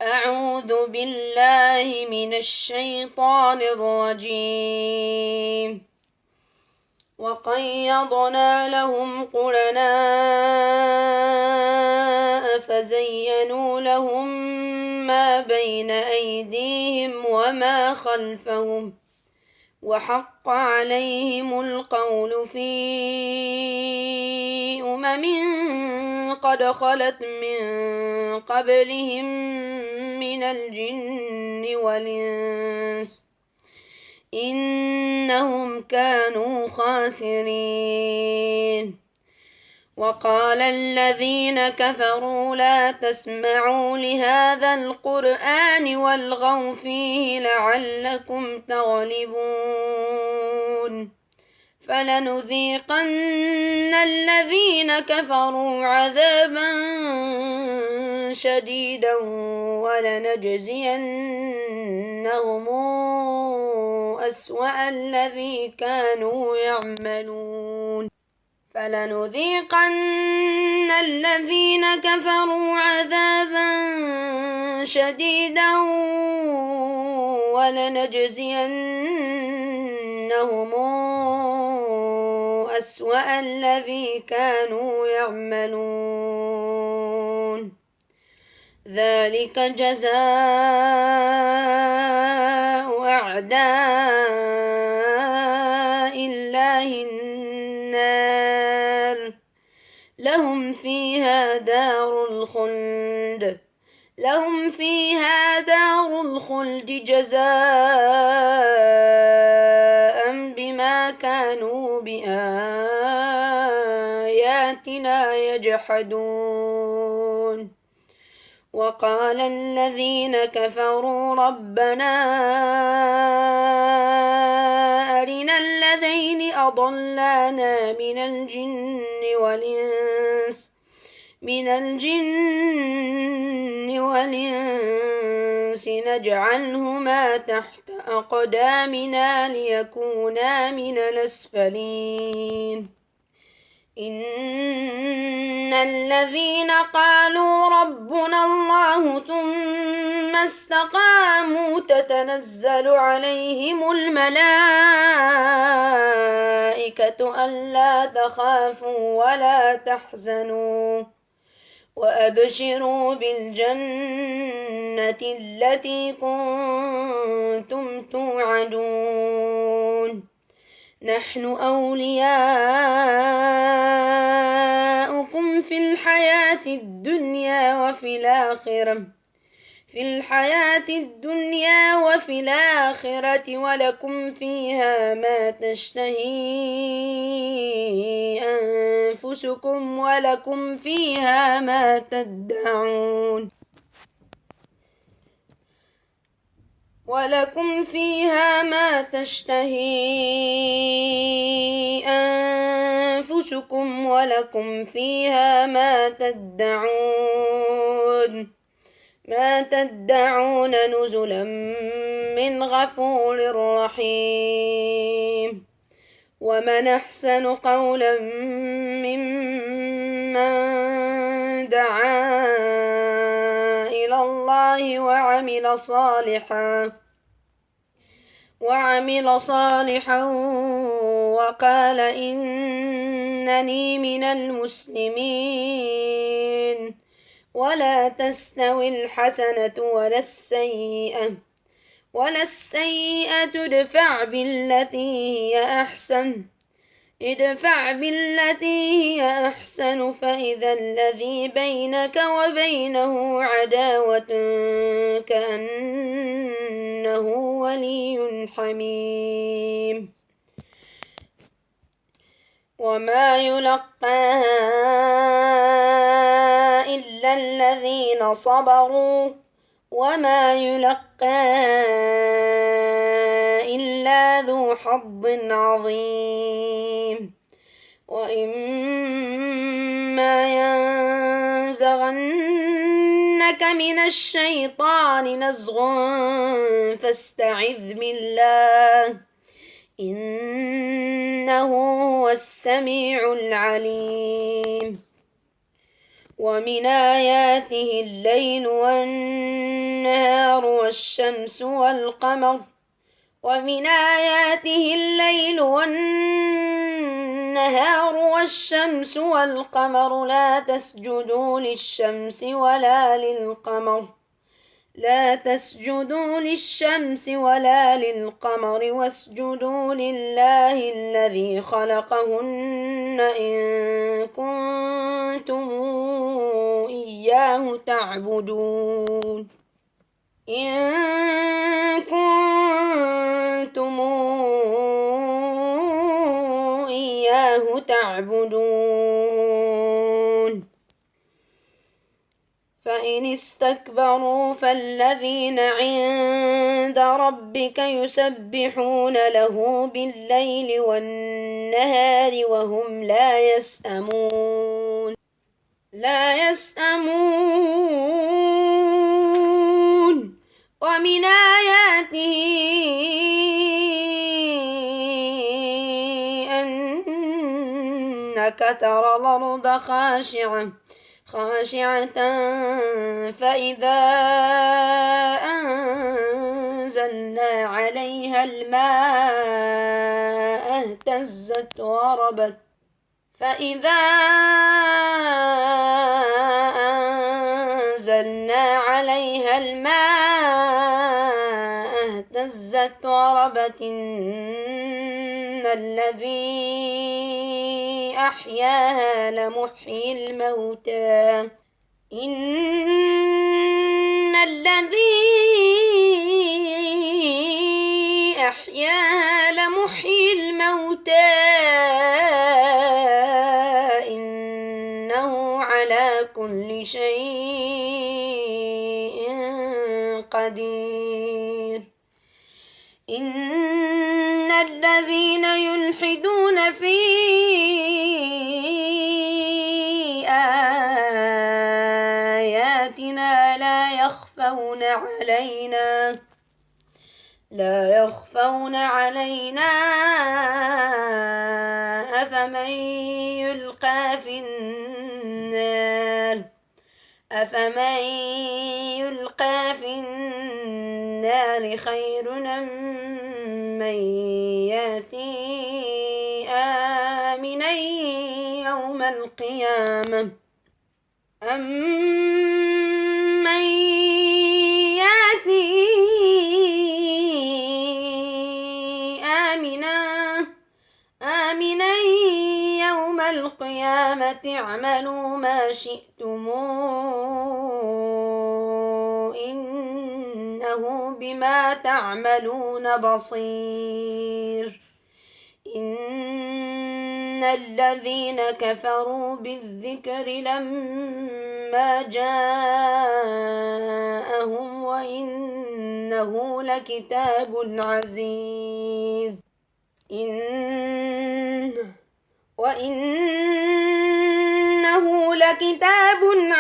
أعوذ بالله من الشيطان الرجيم. وقيضنا لهم قرناء فزينوا لهم ما بين أيديهم وما خلفهم وحق عليهم القول في قد خلت من قبلهم من الجن والإنس إنهم كانوا خاسرين. وقال الذين كفروا لا تسمعوا لهذا القرآن والغوا فيه لعلكم تغلبون. فلنذيقن الذين كفروا عذابا شديدا ولنجزينهم أسوأ الذي كانوا يعملون. فلنذيقن الذين كفروا عذابا شديدا ولنجزينهم أسوأ الذي كانوا يعملون. ذلك جزاء أعداء الله النار لهم فيها دار الخلد جزاء بما كانوا بآياتنا يجحدون. وقال الذين كفروا ربنا أرنا الذين أضلانا من الجن والإنس نجعلهما تحت أقدامنا ليكونا من الأسفلين. إن الذين قالوا ربنا الله ثم استقاموا تتنزل عليهم الملائكة ألا تخافوا ولا تحزنوا وأبشروا بالجنة التي كنتم توعدون. نحن أولياؤكم في الحياة الدنيا وفي الآخرة ولكم فيها ما تشتهي أنفسكم ولكم فيها ما تدعون. ولكم فيها ما تشتهي أنفسكم ولكم فيها ما تدعون نزلا من غفور رحيم. ومن أحسن قولا ممن دعا إلى الله وعمل صالحا وقال إنني من المسلمين. ولا تستوي الحسنة ولا السيئة ادفع بالتي هي أحسن فإذا الذي بينك وبينه عداوة كأنه ولي حميم. وما يلقاها إلا الذين صبروا وما يلقاها إلا ذو حظ عظيم. وإما ينزغنك من الشيطان نزغ فاستعذ بالله إنه هو السميع العليم. ومن آياته الليل والنهار والشمس والقمر ومن آياته الليل والنهار والشمس والقمر لا تسجدوا للشمس ولا للقمر واسجدوا لله الذي خلقهن إن كنتم إياه تعبدون فإن استكبروا فالذين عند ربك يسبحون له بالليل والنهار وهم لا يسأمون ومن آياته أنك ترى الأرض خاشعة فإذا أنزلنا عليها الماء اهتزت وربت إن الذي أحياها لمحيي الموتى إنه على كل شيء قدير إن الذين يلحدون في آياتنا لا يخفون علينا أفمن يلقى في النار خير أم من يأتي آمنا يوم القيامة أمن يأتي آمنا يوم القيامة اعملوا ما شئتم إنه بما تعملون بصير إن الذين كفروا بالذكر لما جاءهم وإنه لكتاب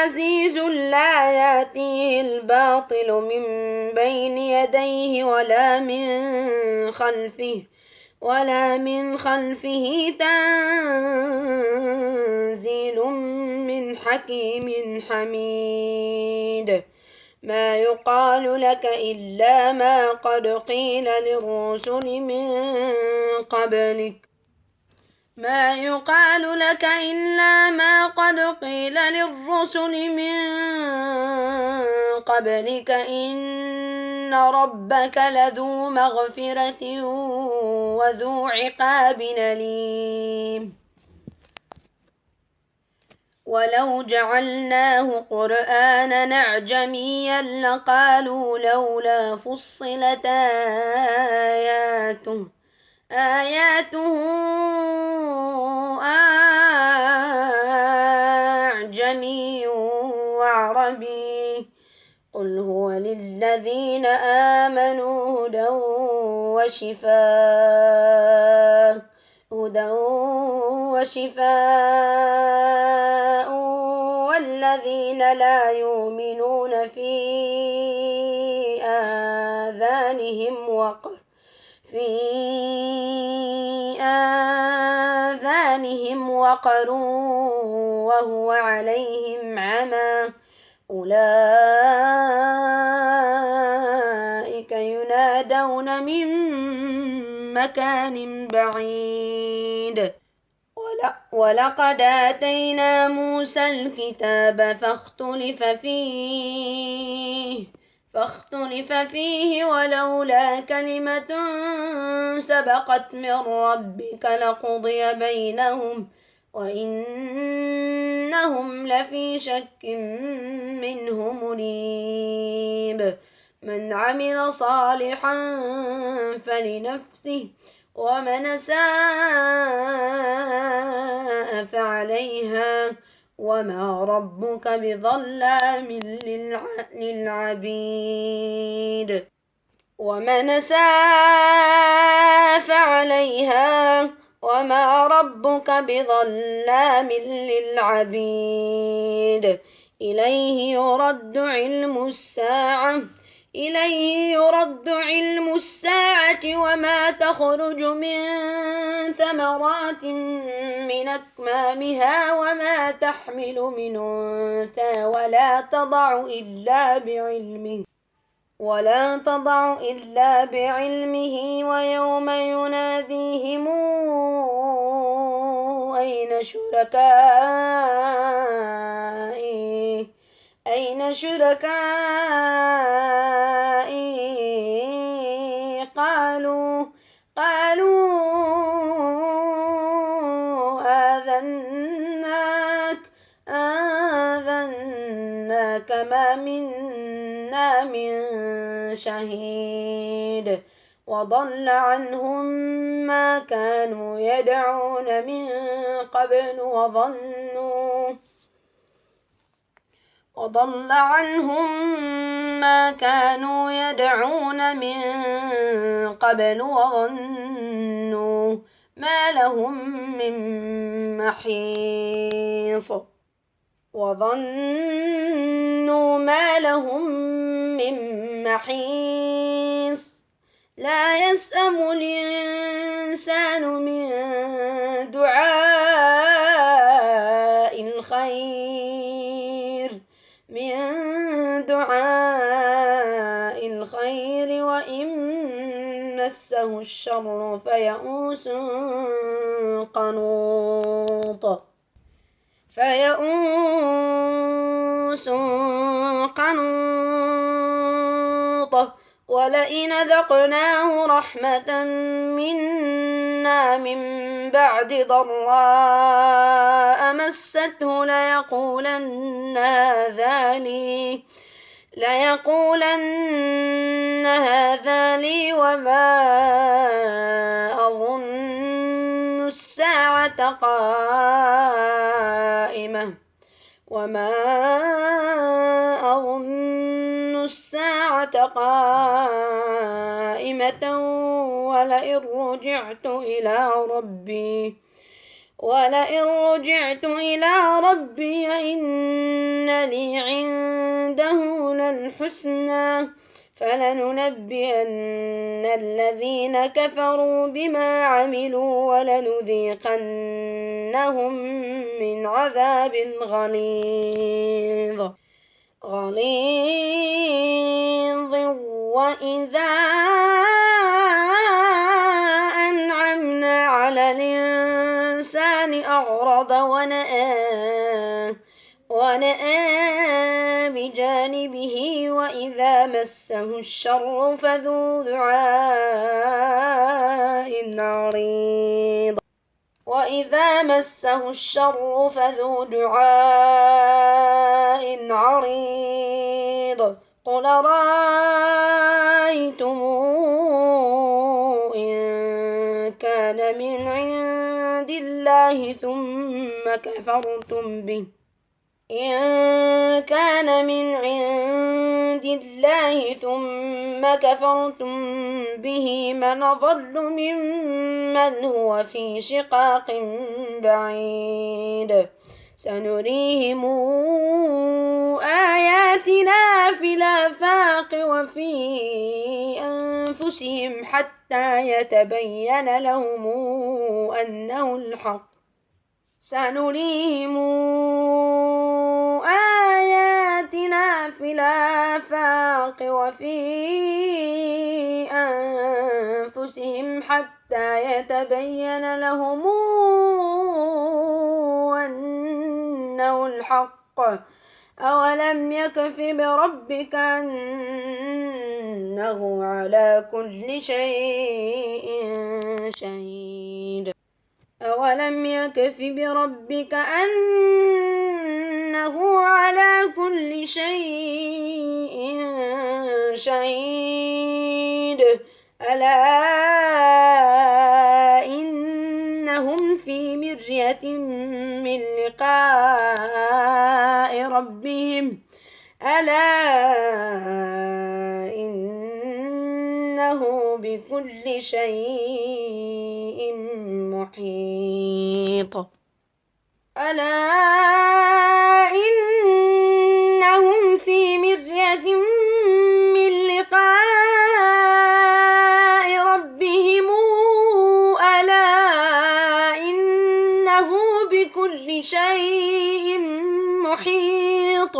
عزيز لا يأتيه الباطل من بين يديه ولا من خلفه تنزيل من حكيم حميد ما يقال لك إلا ما قد قيل للرسل من قبلك إن ربك لذو مغفرة وذو عقاب أليم ولو جعلناه قرآنا أعجميا لقالوا لولا فصلت آياته أعجمي وعربي قل هو للذين آمنوا هدى وشفاء والذين لا يؤمنون في آذانهم وقر وهو عليهم عمى أولئك ينادون من مكان بعيد ولقد آتينا موسى الكتاب فاختلف فيه ولولا كلمة سبقت من ربك لقضي بينهم وإنهم لفي شك منه مريب من عمل صالحا فلنفسه ومن أساء فعليها وما ربك بظلام للعبيد ومن أساء فعليها وما ربك بظلام للعبيد إليه يرد علم الساعة وما تخرج من ثمرات من أكمامها وما تحمل من أنثى ولا تضع إلا بعلمه ويوم يناديهم أين شركائي قالوا آذناك ما منا من شهيد وضل عنهم ما كانوا يدعون من قبل وظنوا ما لهم من محيص لا يسأم الإنسان من دعاء الخير وإن مسه الشر فيئوس قنوط ولئن ذقناه رحمة منا من بعد ضراء مسته ليقولن هذا لي وما أظن الساعة قائمة ولئن رجعت إلى ربي إن لي عنده للحسنى فلننبئن الذين كفروا بما عملوا ولنذيقنهم من عذاب غليظ وإذا أنعمنا على الإنسان أعرض ونأى بجانبه وإذا مسه الشر فذو دعاء عريض قل رأيتم إن كان من عند الله ثم كفرتم به من أضل ممن هو في شقاق بعيد سنريهم آياتنا في الآفاق وفي أنفسهم حتى يتبين لهم أنه الحق سنريهم آياتنا في الآفاق وفي أنفسهم حتى يتبين لهم أنه الحق. أولم يكف بربك أنه على كل شيء شهيد. أولم يكف بربك أنه على كل شيء شهيد. ألا إنهم في مرية من لقاء ربهم. ألا إنه بكل شيء محيط. ألا إنهم في مرية من لقاء ربهم. ألا إنه بكل شيء محيط.